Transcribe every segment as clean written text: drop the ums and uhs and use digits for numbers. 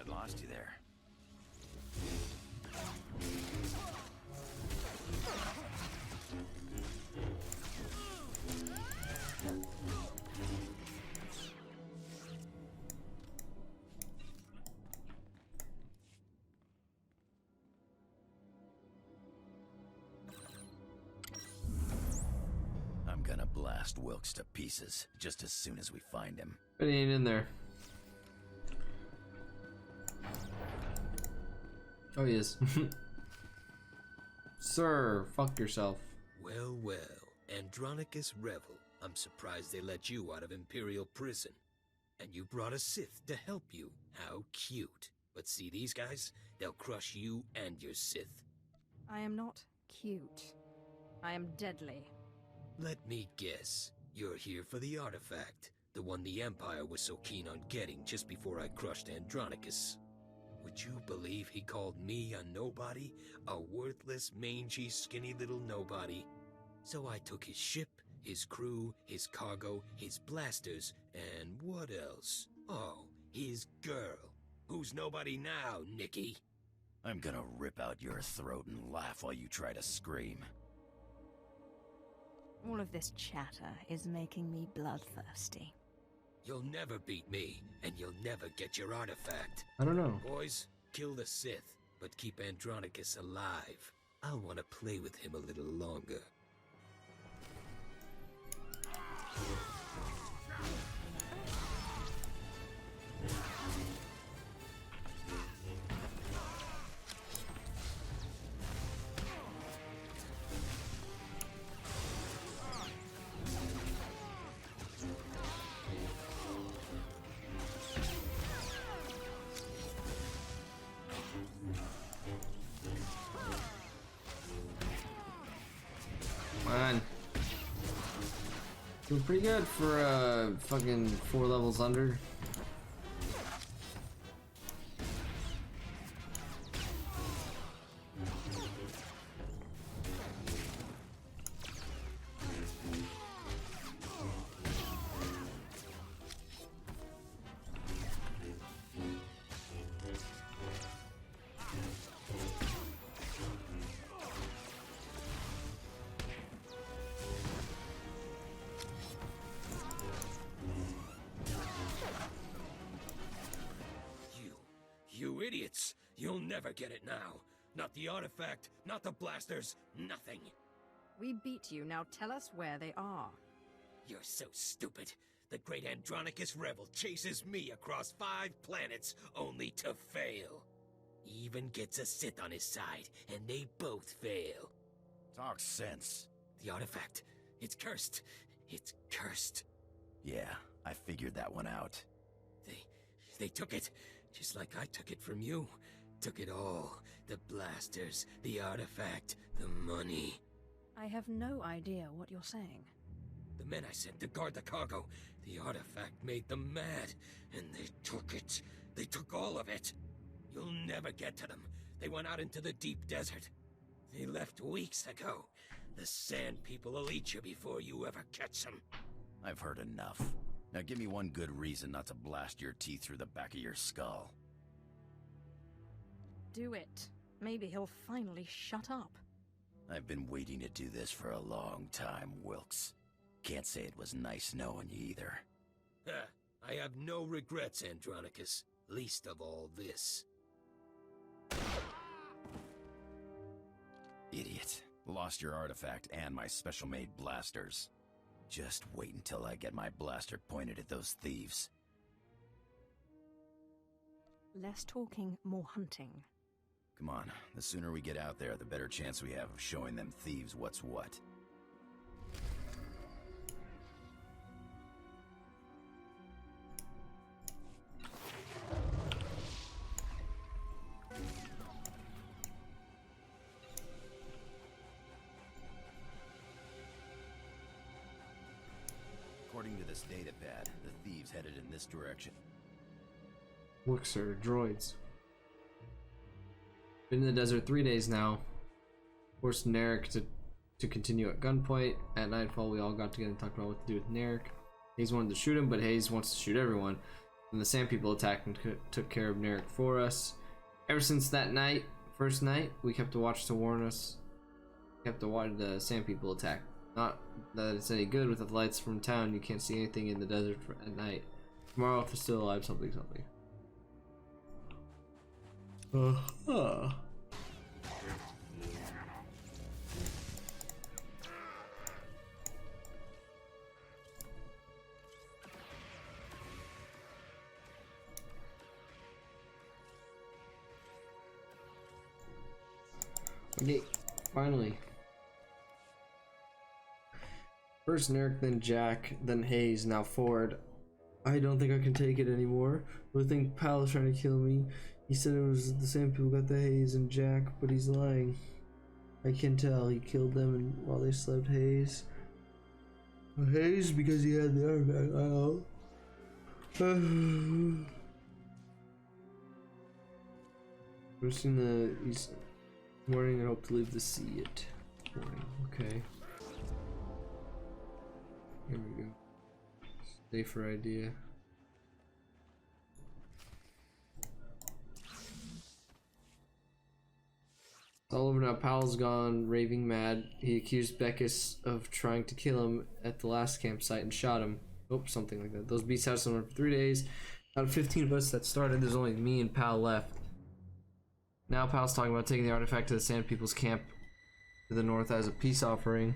I'd lost you there. I'm gonna blast Wilkes to pieces just as soon as we find him. But he ain't in there. Oh, he is. Sir, fuck yourself. Well, well, Andronicus Revel, I'm surprised they let you out of Imperial prison. And you brought a Sith to help you. How cute. But see these guys? They'll crush you and your Sith. I am not cute. I am deadly. Let me guess. You're here for the artifact. The one the Empire was so keen on getting just before I crushed Andronicus. Would you believe he called me a nobody? A worthless, mangy, skinny little nobody? So I took his ship, his crew, his cargo, his blasters, and what else? Oh, his girl. Who's nobody now, Nikki? I'm gonna rip out your throat and laugh while you try to scream. All of this chatter is making me bloodthirsty. You'll never beat me, and you'll never get your artifact. I don't know. Boys, kill the Sith, but keep Andronicus alive. I'll want to play with him a little longer. Come on. Doing pretty good for fucking 4 levels under. You idiots! You'll never get it now. Not the artifact, not the blasters, nothing. We beat you, now tell us where they are. You're so stupid. The great Andronicus Revel chases me across 5 planets only to fail. He even gets a Sith on his side, and they both fail. Talk sense. The artifact, it's cursed. It's cursed. Yeah, I figured that one out. They took it, just like I took it from you. Took it all. The blasters, the artifact, the money. I have no idea what you're saying. The men I sent to guard the cargo, the artifact made them mad, and they took it. They took all of it. You'll never get to them. They went out into the deep desert. They left weeks ago. The Sand People will eat you before you ever catch them. I've heard enough. Now give me one good reason not to blast your teeth through the back of your skull. Do it. Maybe he'll finally shut up. I've been waiting to do this for a long time, Wilkes. Can't say it was nice knowing you either. Ha! I have no regrets, Andronicus. Least of all this. Idiot. Lost your artifact and my special-made blasters. Just wait until I get my blaster pointed at those thieves. Less talking, more hunting. Come on, the sooner we get out there, the better chance we have of showing them thieves what's what. According to this data pad, the thieves headed in this direction. Looks are droids. Been in the desert 3 days now. Forced Narek to continue at gunpoint. At nightfall, we all got together and talked about what to do with Narek. Hayes wanted to shoot him, but Hayes wants to shoot everyone. And the Sand People attacked and took care of Narek for us. Ever since that night, first night, we kept a watch to warn us. Kept to watch the Sand People attack. Not that it's any good with the lights from town. You can't see anything in the desert at night. Tomorrow, if they're still alive, something. Okay, finally. First Narek, then Jack, then Hayes, now Ford. I don't think I can take it anymore. I think Pal is trying to kill me. He said it was the same people who got the Hayes and Jack, but he's lying. I can tell. He killed them and while they slept. Hayes. Hayes because he had the artifact. I've seen the morning and hope to leave the sea at morning. Okay. Here we go. Safer idea. It's all over now. Powell's gone, raving mad. He accused Beckus of trying to kill him at the last campsite and shot him. Oh, something like that. Those beasts had someone for 3 days. Out of 15 of us that started, there's only me and Pal left. Now Pal's talking about taking the artifact to the Sand People's camp to the north as a peace offering.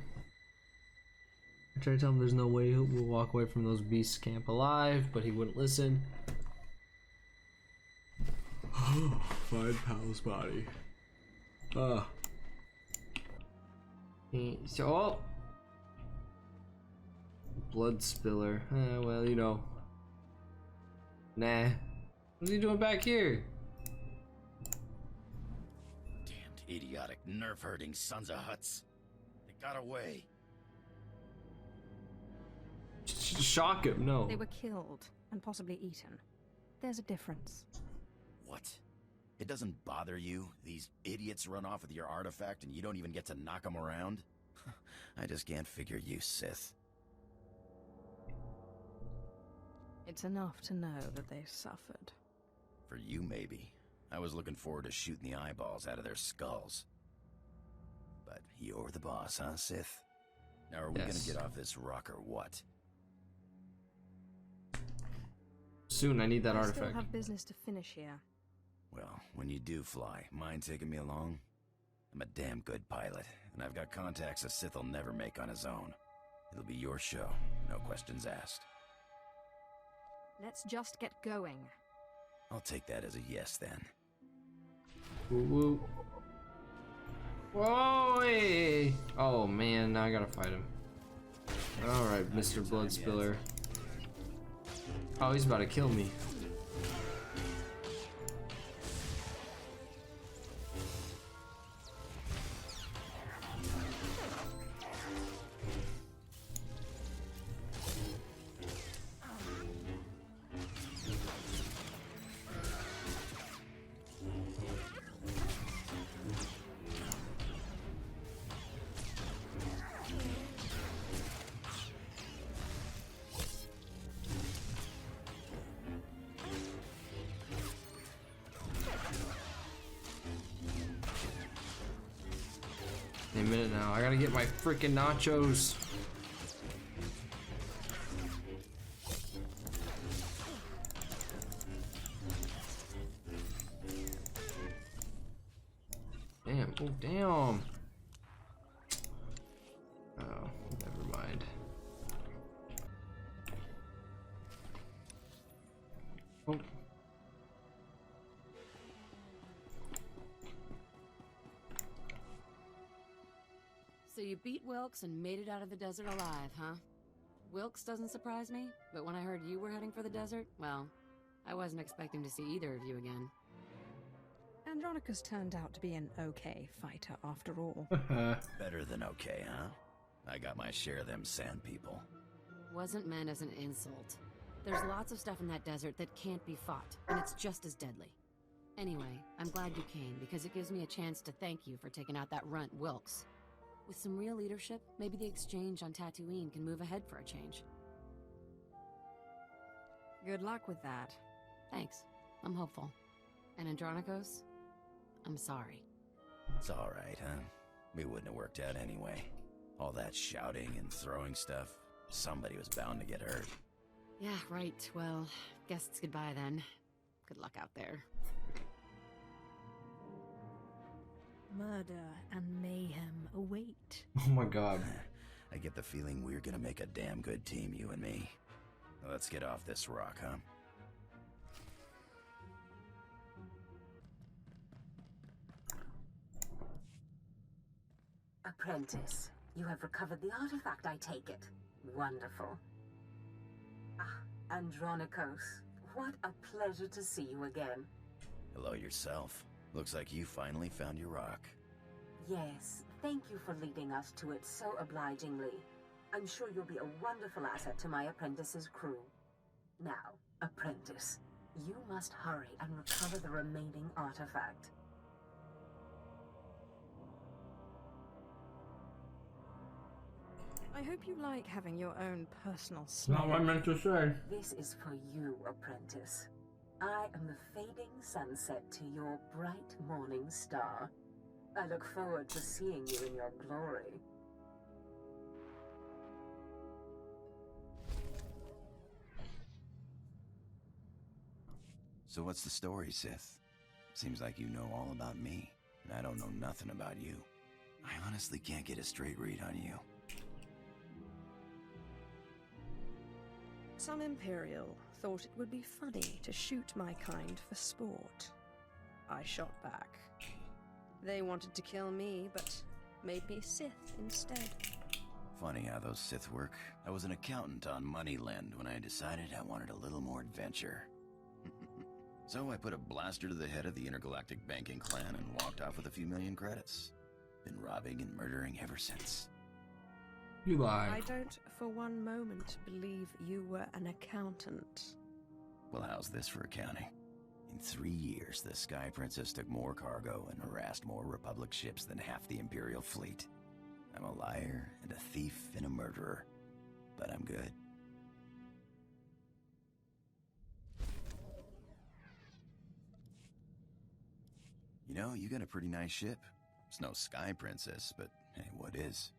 I tried to tell him there's no way we'll walk away from those beasts' camp alive, but he wouldn't listen. Find Pal's body. So, blood spiller. Well, you know. Nah. What's he doing back here? Damned idiotic nerf-herding sons of huts. They got away. Shock him, no. They were killed and possibly eaten. There's a difference. What? It doesn't bother you? These idiots run off with your artifact and you don't even get to knock them around? I just can't figure you, Sith. It's enough to know that they suffered. For you, maybe. I was looking forward to shooting the eyeballs out of their skulls. But you're the boss, huh, Sith? Now are we gonna get off this rock or what? Soon, I need that I artifact. still have business to finish here. Well, when you do fly, mind taking me along? I'm a damn good pilot, and I've got contacts a Sith will never make on his own. It'll be your show, no questions asked. Let's just get going. I'll take that as a yes, then. Woo woo. Whoa! Hey. Oh man, now I gotta fight him. Alright, Mr. Blood Spiller. Oh, he's about to kill me. A minute now. I gotta get my freaking nachos. Damn. Oh, damn. Oh, never mind. Oh. So you beat Wilkes and made it out of the desert alive, huh? Wilkes doesn't surprise me, but when I heard you were heading for the desert, well, I wasn't expecting to see either of you again. Andronicus turned out to be an okay fighter after all. Better than okay, huh? I got my share of them sand people. Wasn't meant as an insult. There's lots of stuff in that desert that can't be fought, and it's just as deadly. Anyway, I'm glad you came, because it gives me a chance to thank you for taking out that runt Wilkes. With some real leadership, maybe the exchange on Tatooine can move ahead for a change. Good luck with that. Thanks. I'm hopeful. And Andronikos? I'm sorry. It's alright, huh? We wouldn't have worked out anyway. All that shouting and throwing stuff, somebody was bound to get hurt. Yeah, right. Well, guess it's goodbye then. Good luck out there. Murder and mayhem await. Oh my god. I get the feeling we're gonna make a damn good team, you and me. Let's get off this rock, huh? Apprentice, you have recovered the artifact, I take it. Wonderful. Ah, Andronikos, what a pleasure to see you again. Hello yourself. Looks like you finally found your rock. Yes, thank you for leading us to it so obligingly. I'm sure you'll be a wonderful asset to my apprentice's crew. Now, apprentice, you must hurry and recover the remaining artifact. I hope you like having your own personal Not slave. what I meant to say. This is for you, apprentice. I am the fading sunset to your bright morning star. I look forward to seeing you in your glory. So what's the story, Sith? Seems like you know all about me, and I don't know nothing about you. I honestly can't get a straight read on you. Some Imperial thought it would be funny to shoot my kind for sport. I shot back. They wanted to kill me, but made me Sith instead. Funny how those Sith work. I was an accountant on Moneyland when I decided I wanted a little more adventure. So I put a blaster to the head of the intergalactic banking clan and walked off with a few million credits. Been robbing and murdering ever since. You lie. I don't for one moment believe you were an accountant. Well, how's this for accounting? In 3 years, the Sky Princess took more cargo and harassed more Republic ships than half the Imperial fleet. I'm a liar and a thief and a murderer, but I'm good. You know, you got a pretty nice ship. It's no Sky Princess, but hey, what is?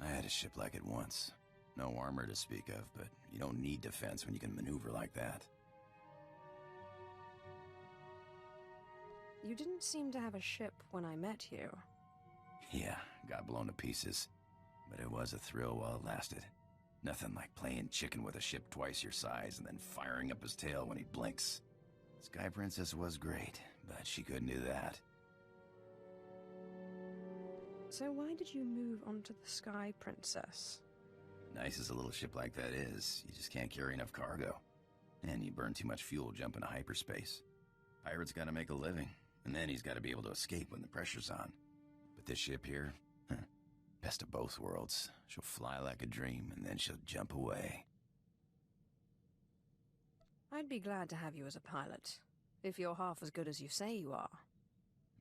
I had a ship like it once. No armor to speak of, but you don't need defense when you can maneuver like that. You didn't seem to have a ship when I met you. Yeah, got blown to pieces. But it was a thrill while it lasted. Nothing like playing chicken with a ship twice your size and then firing up his tail when he blinks. Sky Princess was great, but she couldn't do that. So why did you move on to the Sky Princess? Nice as a little ship like that is, you just can't carry enough cargo. And you burn too much fuel jumping to hyperspace. Pirate's gotta make a living, and then he's gotta be able to escape when the pressure's on. But this ship here, best of both worlds. She'll fly like a dream, and then she'll jump away. I'd be glad to have you as a pilot, if you're half as good as you say you are.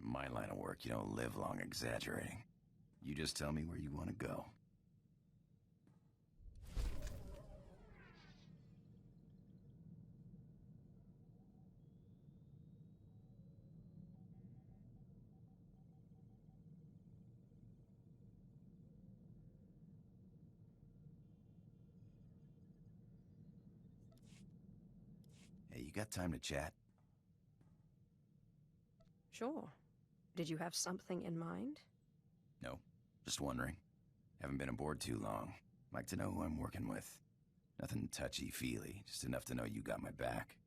In my line of work, you don't live long exaggerating. You just tell me where you want to go. Hey, you got time to chat? Sure. Did you have something in mind? No, just wondering. Haven't been aboard too long. Like to know who I'm working with. Nothing touchy-feely, just enough to know you got my back.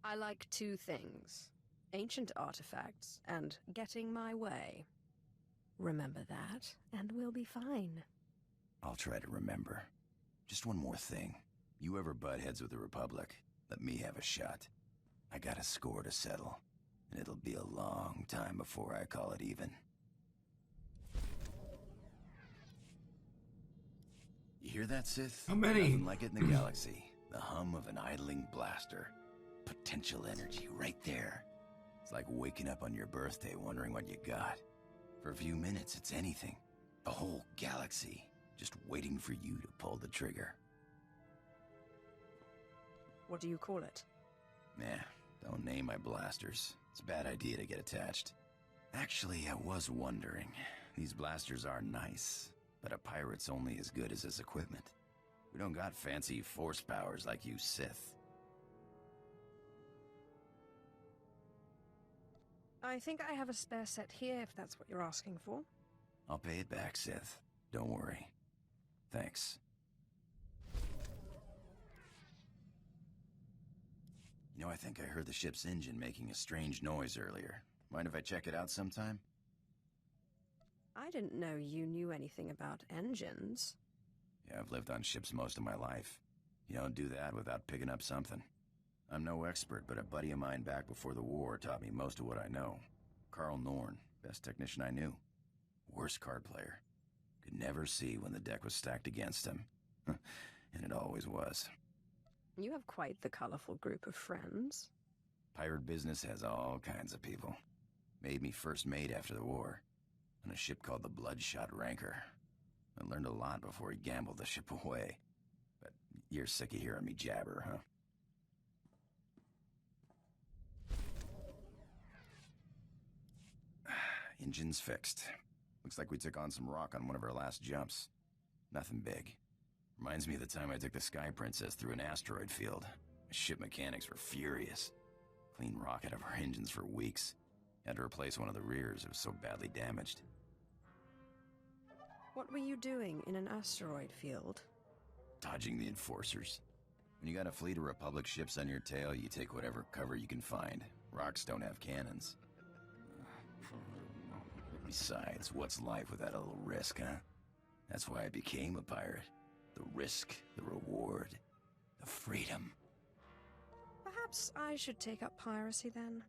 I like two things. Ancient artifacts and getting my way. Remember that, and we'll be fine. I'll try to remember. Just one more thing. You ever butt heads with the Republic, let me have a shot. I got a score to settle, and it'll be a long time before I call it even. You hear that, Sith? How many? Nothing like it in the galaxy. The hum of an idling blaster. Potential energy right there. It's like waking up on your birthday wondering what you got. For a few minutes, it's anything. The whole galaxy, just waiting for you to pull the trigger. What do you call it? Nah, Don't name my blasters. It's a bad idea to get attached. Actually, I was wondering. These blasters are nice, but a pirate's only as good as his equipment. We don't got fancy force powers like you Sith. I think I have a spare set here, if that's what you're asking for. I'll pay it back, Sith. Don't worry. Thanks. You know, I think I heard the ship's engine making a strange noise earlier. Mind if I check it out sometime? I didn't know you knew anything about engines. Yeah, I've lived on ships most of my life. You don't do that without picking up something. I'm no expert, but a buddy of mine back before the war taught me most of what I know. Carl Norn, best technician I knew. Worst card player. Could never see when the deck was stacked against him. And it always was. You have quite the colorful group of friends. Pirate business has all kinds of people. Made me first mate after the war. On a ship called the Bloodshot Ranker. I learned a lot before he gambled the ship away. But you're sick of hearing me jabber, huh? Engine's fixed. Looks like we took on some rock on one of our last jumps. Nothing big. Reminds me of the time I took the Sky Princess through an asteroid field. Ship mechanics were furious. Cleaned rock out of our engines for weeks. Had to replace one of the rears, it was so badly damaged. What were you doing in an asteroid field? Dodging the enforcers. When you got a fleet of Republic ships on your tail, you take whatever cover you can find. Rocks don't have cannons. Besides, what's life without a little risk, huh? That's why I became a pirate. The risk, the reward, the freedom. Perhaps I should take up piracy then.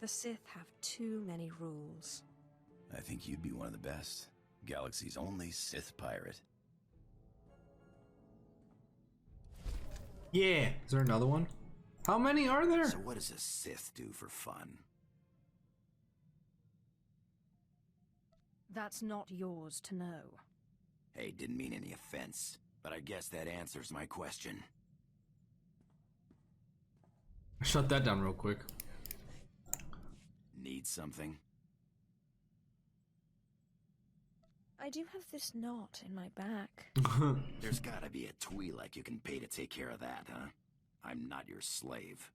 The Sith have too many rules. I think you'd be one of the best. Galaxy's only Sith pirate. Yeah. Is there another one? How many are there? So what does a Sith do for fun? That's not yours to know. Hey, didn't mean any offense, but I guess that answers my question. Shut that down real quick. Need something? I do have this knot in my back. There's gotta be a Twi'lek you can pay to take care of that, huh? I'm not your slave.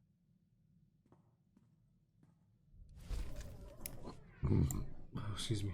Oh, excuse me.